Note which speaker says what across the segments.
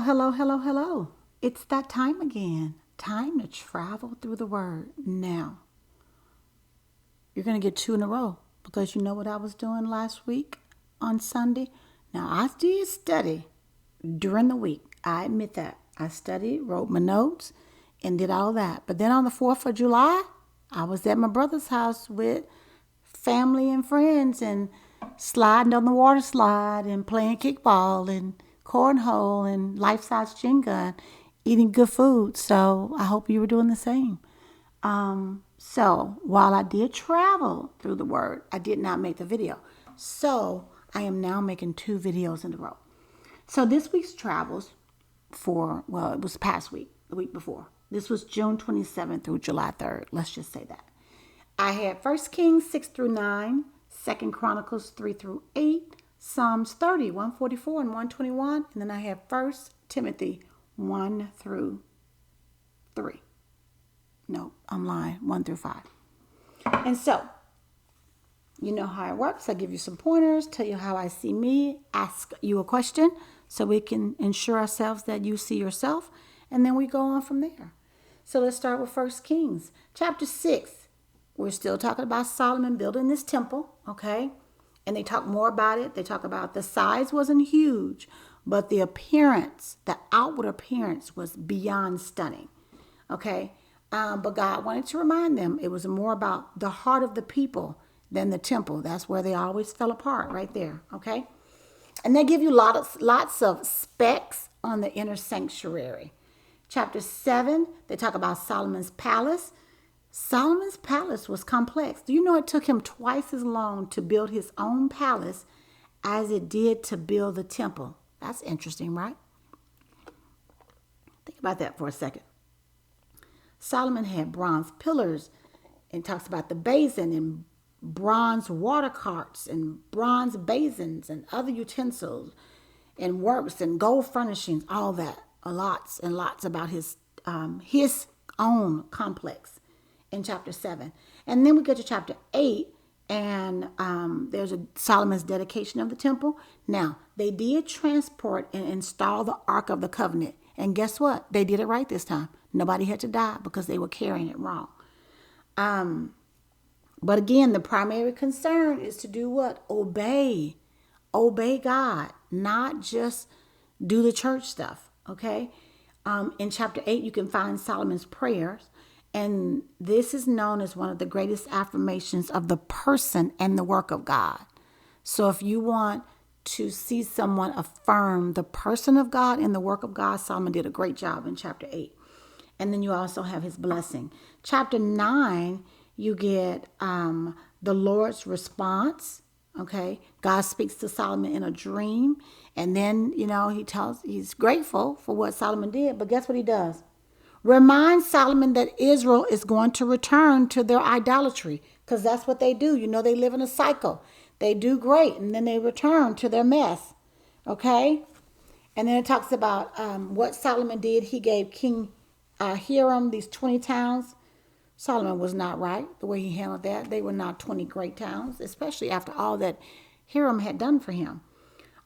Speaker 1: hello, hello, hello. It's that time again. Time to travel through the Word. Now, you're going to get 2 in a row because you know what I was doing last week on Sunday? Now, I did study during the week. I admit that. I studied, wrote my notes, and did all that. But then on the 4th of July, I was at my brother's house with family and friends and sliding on the water slide and playing kickball and cornhole and life-size Jenga and eating good food. So I hope you were doing the same. So while I did travel through the Word, I did not make the video. So I am now making 2 videos in a row. So this week's travels it was past week, the week before. This was June 27th through July 3rd. Let's just say that. I had 1 Kings 6 through 9, 2 Chronicles 3 through 8, Psalms 30, 144 and 121, and then I have 1 Timothy 1 through 3. No, I'm lying, 1 through 5. And so, you know how it works. I give you some pointers, tell you how I see me, ask you a question so we can ensure ourselves that you see yourself, and then we go on from there. So let's start with 1 Kings. Chapter 6, we're still talking about Solomon building this temple, okay? And they talk more about it. They talk about the size wasn't huge, but the appearance, the outward appearance was beyond stunning, okay? But God wanted to remind them it was more about the heart of the people than the temple. That's where they always fell apart, right there, okay? And they give you lots of specs on the inner sanctuary. Chapter 7, they talk about Solomon's palace. Solomon's palace was complex. Do you know it took him twice as long to build his own palace as it did to build the temple? That's interesting, right? Think about that for a second. Solomon had bronze pillars and talks about the basin and bronze water carts and bronze basins and other utensils and works and gold furnishings, all that. Lots and lots about his own complex in chapter 7. And then we get to chapter 8 and there's Solomon's dedication of the temple. Now, they did transport and install the Ark of the Covenant. And guess what? They did it right this time. Nobody had to die because they were carrying it wrong. But again, the primary concern is to do what? Obey. Obey God, not just do the church stuff, okay? In chapter 8, you can find Solomon's prayers. And this is known as one of the greatest affirmations of the person and the work of God. So if you want to see someone affirm the person of God and the work of God, Solomon did a great job in chapter 8. And then you also have his blessing. Chapter 9, you get the Lord's response. Okay, God speaks to Solomon in a dream. And then, he's grateful for what Solomon did. But guess what he does? Remind Solomon that Israel is going to return to their idolatry, because that's what they do. They live in a cycle. They do great, and then they return to their mess. Okay? And then it talks about what Solomon did. He gave King Hiram these 20 towns. Solomon was not right the way he handled that. They were not 20 great towns, especially after all that Hiram had done for him.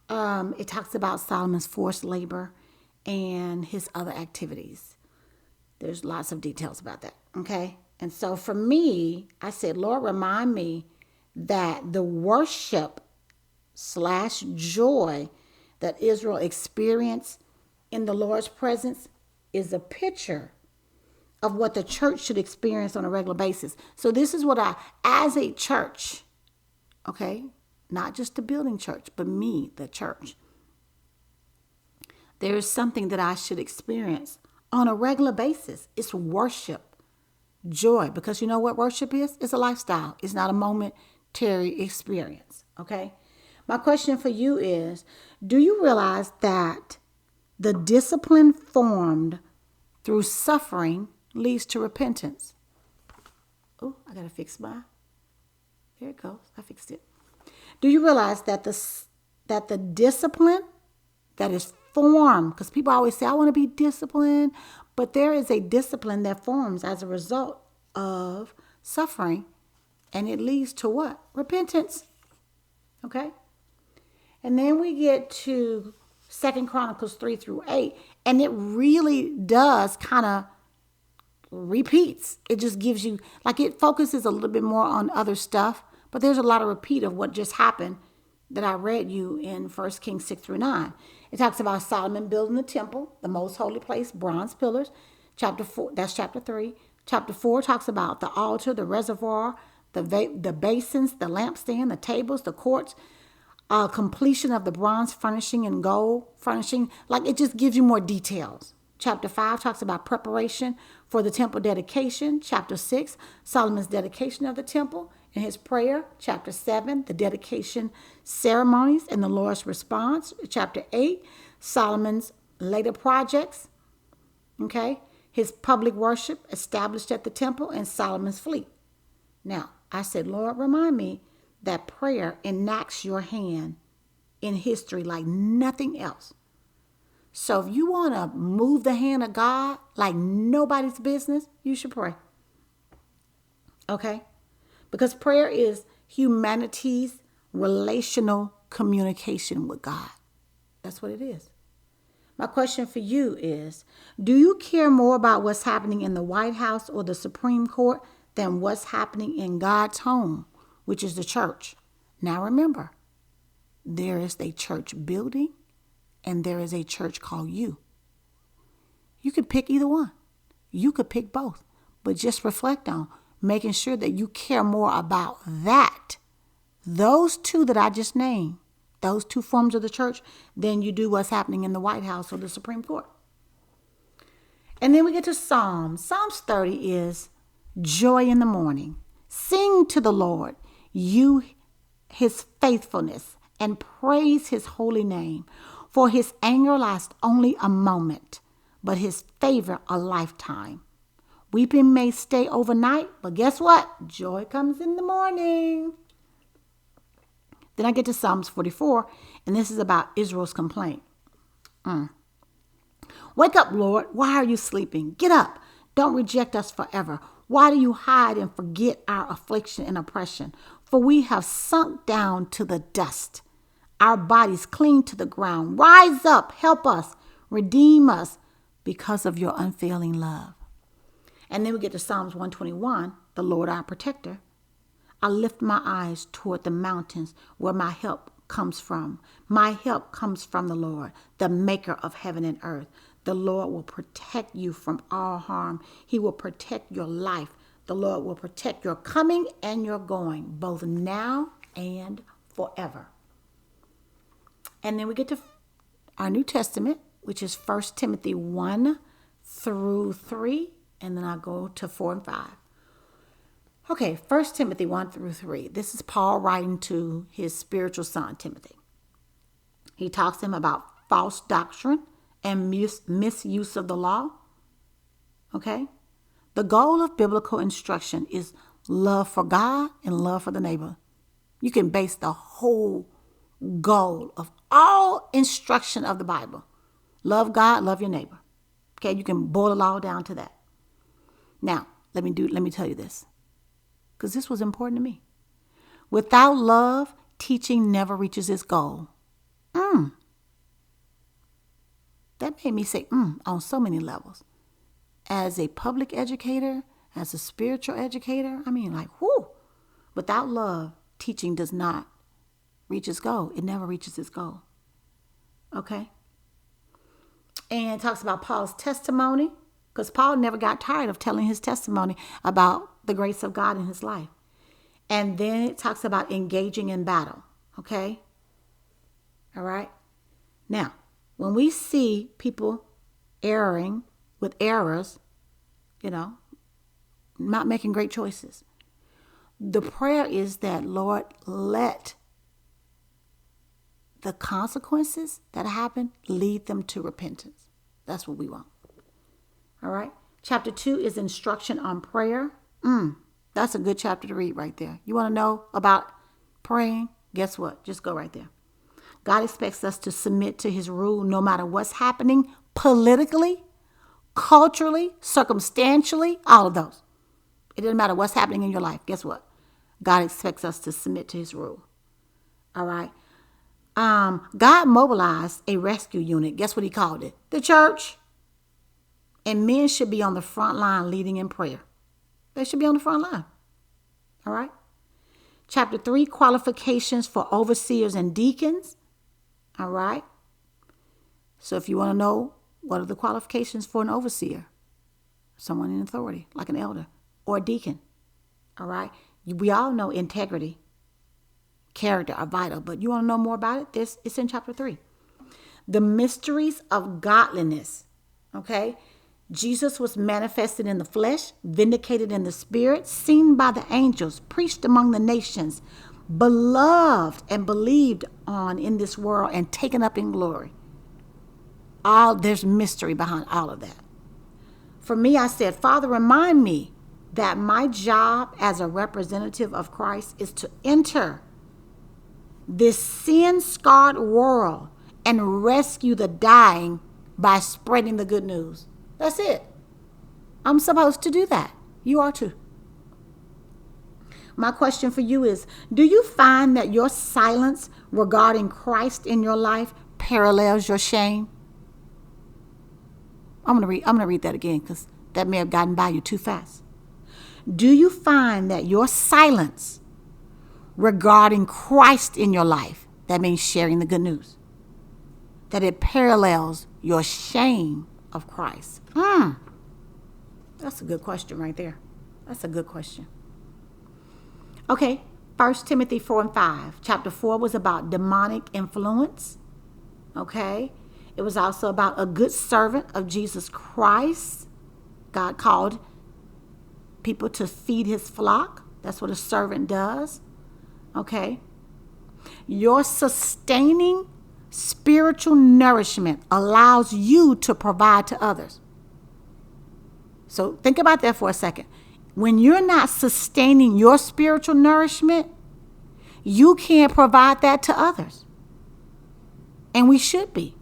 Speaker 1: It talks about Solomon's forced labor and his other activities. There's lots of details about that, okay? And so for me, I said, Lord, remind me that the worship/joy that Israel experienced in the Lord's presence is a picture of what the church should experience on a regular basis. So this is what as a church, okay, not just the building church, but me, the church, there is something that I should experience on a regular basis. It's worship, joy, because you know what worship is? It's a lifestyle. It's not a momentary experience, okay? My question for you is, do you realize that the discipline formed through suffering leads to repentance? Oh, I got to fix there it goes. I fixed it. Do you realize that the discipline that is formed, because people always say, I want to be disciplined, but there is a discipline that forms as a result of suffering, and it leads to what? Repentance. Okay? And then we get to Second Chronicles 3-8. And it really does kind of repeats. It just gives you, like, it focuses a little bit more on other stuff, but there's a lot of repeat of what just happened that I read you in 1 Kings 6-9. It talks about Solomon building the temple, the most holy place, bronze pillars. Chapter 4, that's chapter 3. Chapter 4 talks about the altar, the reservoir, the basins, the lampstand, the tables, the courts, completion of the bronze furnishing and gold furnishing. Like, it just gives you more details. Chapter 5 talks about preparation for the temple dedication. Chapter 6, Solomon's dedication of the temple and his prayer. Chapter 7, the dedication ceremonies and the Lord's response. Chapter 8, Solomon's later projects. Okay, his public worship established at the temple and Solomon's fleet. Now, I said, Lord, remind me that prayer enacts your hand in history like nothing else. So if you want to move the hand of God like nobody's business, you should pray. Okay? Because prayer is humanity's relational communication with God. That's what it is. My question for you is, do you care more about what's happening in the White House or the Supreme Court than what's happening in God's home, which is the church? Now remember, there is a church building and there is a church called you. You could pick either one. You could pick both. But just reflect on making sure that you care more about that, those two that I just named, those two forms of the church, than you do what's happening in the White House or the Supreme Court. And then we get to Psalms. Psalms 30 is joy in the morning. Sing to the Lord, you his faithfulness, and praise his holy name. For his anger lasts only a moment, but his favor a lifetime. Weeping may stay overnight, but guess what? Joy comes in the morning. Then I get to Psalms 44, and this is about Israel's complaint. Wake up, Lord. Why are you sleeping? Get up. Don't reject us forever. Why do you hide and forget our affliction and oppression? For we have sunk down to the dust. Our bodies cling to the ground. Rise up, help us, redeem us because of your unfailing love. And then we get to Psalms 121, the Lord our protector. I lift my eyes toward the mountains where my help comes from. My help comes from the Lord, the maker of heaven and earth. The Lord will protect you from all harm. He will protect your life. The Lord will protect your coming and your going, both now and forever. And then we get to our New Testament, which is 1 Timothy 1-3, and then I'll go to 4 and 5. Okay, 1 Timothy 1-3. This is Paul writing to his spiritual son, Timothy. He talks to him about false doctrine and misuse of the law. Okay? The goal of biblical instruction is love for God and love for the neighbor. You can base the whole goal of all instruction of the Bible. Love God, love your neighbor. Okay, you can boil it all down to that. Now, let me tell you this, because this was important to me. Without love, teaching never reaches its goal. That made me say on so many levels. As a public educator, as a spiritual educator, whoo. Without love, teaching does not reach its goal. It never reaches its goal. Okay? And it talks about Paul's testimony, because Paul never got tired of telling his testimony about the grace of God in his life. And then it talks about engaging in battle. Okay? All right? Now, when we see people erring with errors, not making great choices, the prayer is that, Lord, let the consequences that happen lead them to repentance. That's what we want. All right. Chapter 2 is instruction on prayer. That's a good chapter to read right there. You want to know about praying? Guess what? Just go right there. God expects us to submit to his rule no matter what's happening politically, culturally, circumstantially, all of those. It doesn't matter what's happening in your life. Guess what? God expects us to submit to his rule. All right. God mobilized a rescue unit. Guess what he called it? The church. And men should be on the front line leading in prayer. They should be on the front line. All right. Chapter 3, qualifications for overseers and deacons. All right. So if you want to know what are the qualifications for an overseer, someone in authority, like an elder or a deacon. All right. We all know integrity, character are vital, but you want to know more about it? It's in chapter 3. The mysteries of godliness. Okay. Jesus was manifested in the flesh, vindicated in the spirit, seen by the angels, preached among the nations, beloved and believed on in this world, and taken up in glory. There's mystery behind all of that. For me, I said, Father, remind me that my job as a representative of Christ is to enter this sin-scarred world and rescue the dying by spreading the good news. That's it. I'm supposed to do that. You are too. My question for you is, do you find that your silence regarding Christ in your life parallels your shame? I'm going to read that again because that may have gotten by you too fast. Do you find that your silence regarding Christ in your life, that means sharing the good news, that it parallels your shame of Christ? That's a good question right there. That's a good question. Okay, 1 Timothy 4 and 5. Chapter 4 was about demonic influence. Okay, it was also about a good servant of Jesus Christ. God called people to feed his flock. That's what a servant does. Okay, your sustaining spiritual nourishment allows you to provide to others. So think about that for a second. When you're not sustaining your spiritual nourishment, you can't provide that to others. And we should be.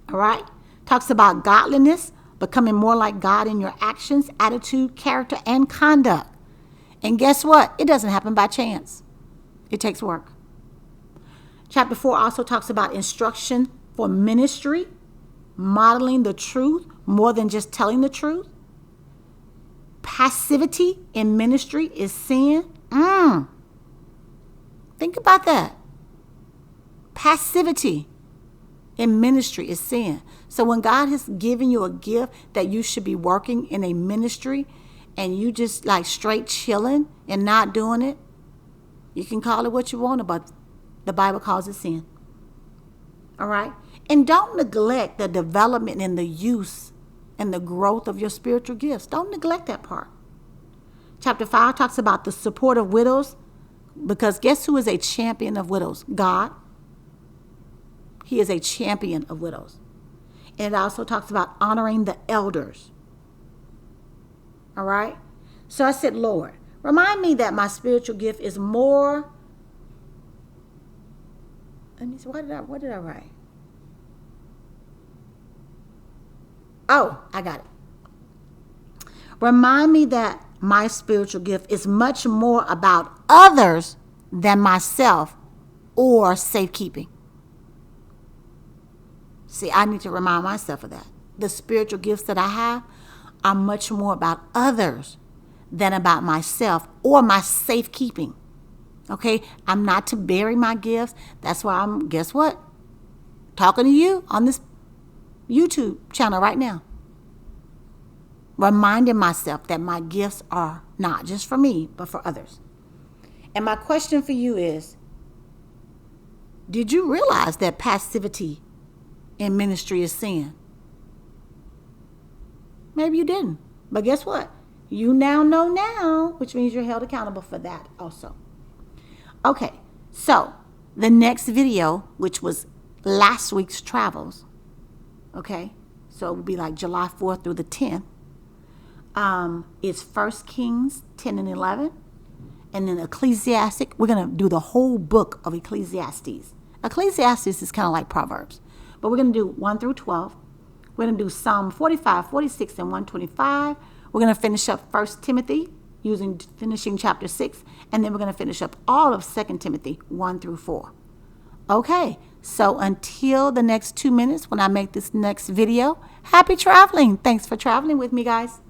Speaker 1: All right? Talks about godliness, becoming more like God in your actions, attitude, character, and conduct. And guess what? It doesn't happen by chance. It takes work. Chapter 4 also talks about instruction for ministry, modeling the truth more than just telling the truth. Passivity in ministry is sin. Think about that. Passivity in ministry is sin. So when God has given you a gift that you should be working in a ministry and you just like straight chilling and not doing it, you can call it what you want, but the Bible calls it sin. All right? And don't neglect the development and the use and the growth of your spiritual gifts. Don't neglect that part. Chapter 5 talks about the support of widows, because guess who is a champion of widows? God. He is a champion of widows. And it also talks about honoring the elders. All right? So I said, Lord, remind me that my spiritual gift is more. Let me see, what did I write? Oh, I got it. Remind me that my spiritual gift is much more about others than myself or safekeeping. See, I need to remind myself of that. The spiritual gifts that I have are much more about others than about myself or my safekeeping. Okay? I'm not to bury my gifts. That's why I'm, guess what? Talking to you on this YouTube channel right now. Reminding myself that my gifts are not just for me, but for others. And my question for you is, did you realize that passivity in ministry is sin? Maybe you didn't. But guess what? You now know now, which means you're held accountable for that also. Okay, so the next video, which was last week's travels, okay, so it will be like July 4th through the 10th, is 1 Kings 10 and 11, and then Ecclesiastic. We're going to do the whole book of Ecclesiastes. Ecclesiastes is kind of like Proverbs, but we're going to do 1 through 12. We're going to do Psalm 45, 46, and 125. We're going to finish up 1 Timothy, finishing chapter 6, and then we're going to finish up all of 2 Timothy 1 through 4. Okay, so until the next 2 minutes when I make this next video, happy traveling. Thanks for traveling with me, guys.